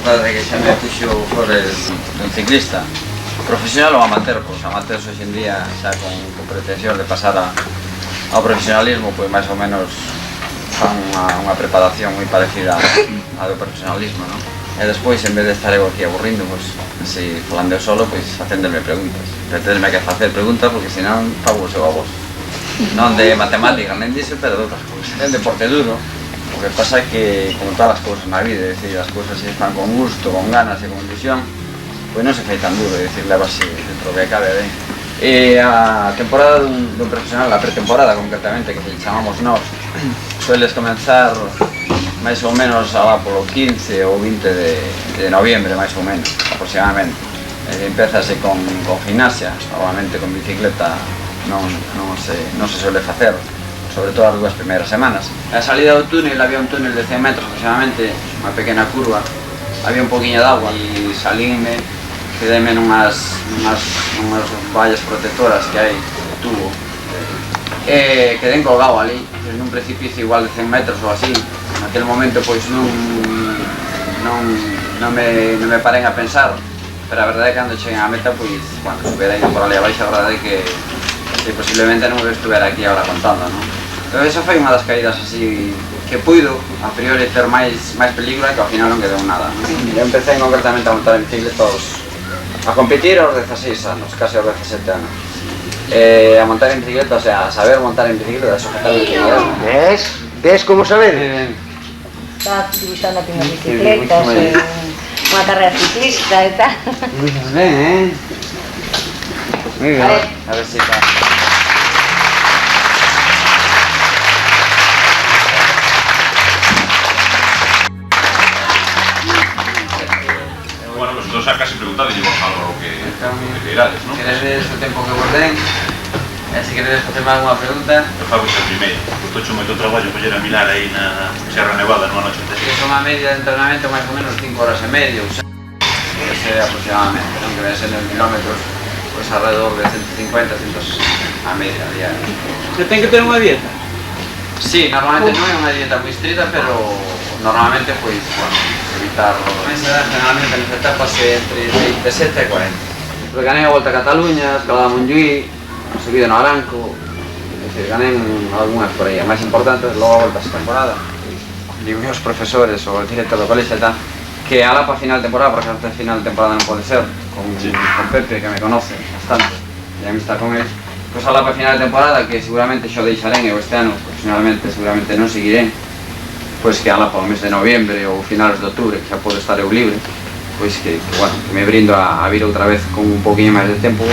padre que xa me puxo flores dun ciclista profesional ou amateur, pois amateurs hoxe en día xa con pretensión de pasar ao profesionalismo, pois máis ou menos fan unha preparación moi parecida á do profesionalismo, non? E despois, en vez de estar eu aquí aburrindo, pois, así, falando eu solo, pois, facéndome preguntas. Pretendeme que facer preguntas, porque senón fago o seu a vos. Non de matemática, nen diso, pero de outras cousas. É un deporte duro. O que pasa é que, como todas as cousas na vida, é dicir, as cousas se fan con gusto, con ganas e con ilusión, pois non se fai tan duro, é dicir, leva así, dentro que cabe ben. E a temporada dun profesional, a pretemporada concretamente, que se chamamos nós, sueles comenzar máis ou menos polo 15 ou 20 de noviembre, máis ou menos, aproximadamente. Empezase con gimnasia, obviamente con bicicleta non se suele facer, sobre todo as 2 primeiras semanas. A salida do túnel, había un túnel de 100 metros aproximadamente, unha pequena curva, había un poquinho de agua e salínme, quedeme nunhas vallas protectoras que hai de tubo. Quedei colgado ali, nun precipicio igual de 100 metros ou así. Naquele momento pois non me parei a pensar, pero a verdade é que cando cheguei á meta, pois, cando estuve indo por ali abaixo, a verdade é que posiblemente non me estuvera aquí agora contando, non? Entón, esa foi unha das caídas así que puido, a priori, ter máis película, que ao final non quedou nada, non? Eu empecé concretamente a montar en bicicleta a competir aos 16 anos, case aos 17 anos. A montar en bicicleta, o sea, a saber montar en bicicleta, a sujetar en bicicleta. Ves como saber? Estaba dibuixando aquí unhas bicicletas, unha carrera ciclista e tal. Moi ben, moi ben. A ver se está. Bueno, pues tú sacas y preguntas y vos algo que queirades, ¿no? Queredes o tempo que vos den, e se queredes facerme alguna pregunta. Eu fago esta primeira, porque hecho moito traballo coller a milar aí na Serra Nevada nunha noche Que son a media de entrenamento máis ou menos 5 horas e media, ou sea, ese aproximadamente, non? Que ven sendo en kilómetros, pois alrededor de 150, 100 a media diaria. Se ten que ter unha dieta? Sí, normalmente non é unha dieta moi estrita, pero normalmente, pois, bueno, evitar... Generalmente nesta etapa se entre 27 e 40. Ganei a Volta a Cataluña, escalada a Montjuí, subida no Aranco, é dicir, ganei algunhas por aí, as máis importantes, logo a volta esta temporada. Digo os profesores ou o director do colexo e tal, que ala para final de temporada, porque hasta final de temporada non pode ser, con Pepe, que me conoce bastante, e a mí está con él, pois ala para final de temporada, que seguramente xo deixarén, eu este ano, profesionalmente, seguramente non seguiré, pois que ala para o mes de noviembre ou finales de outubro, que xa pode estar eu libre, pois que bueno, que me brindo a vir outra vez con un poquinho máis de tempo,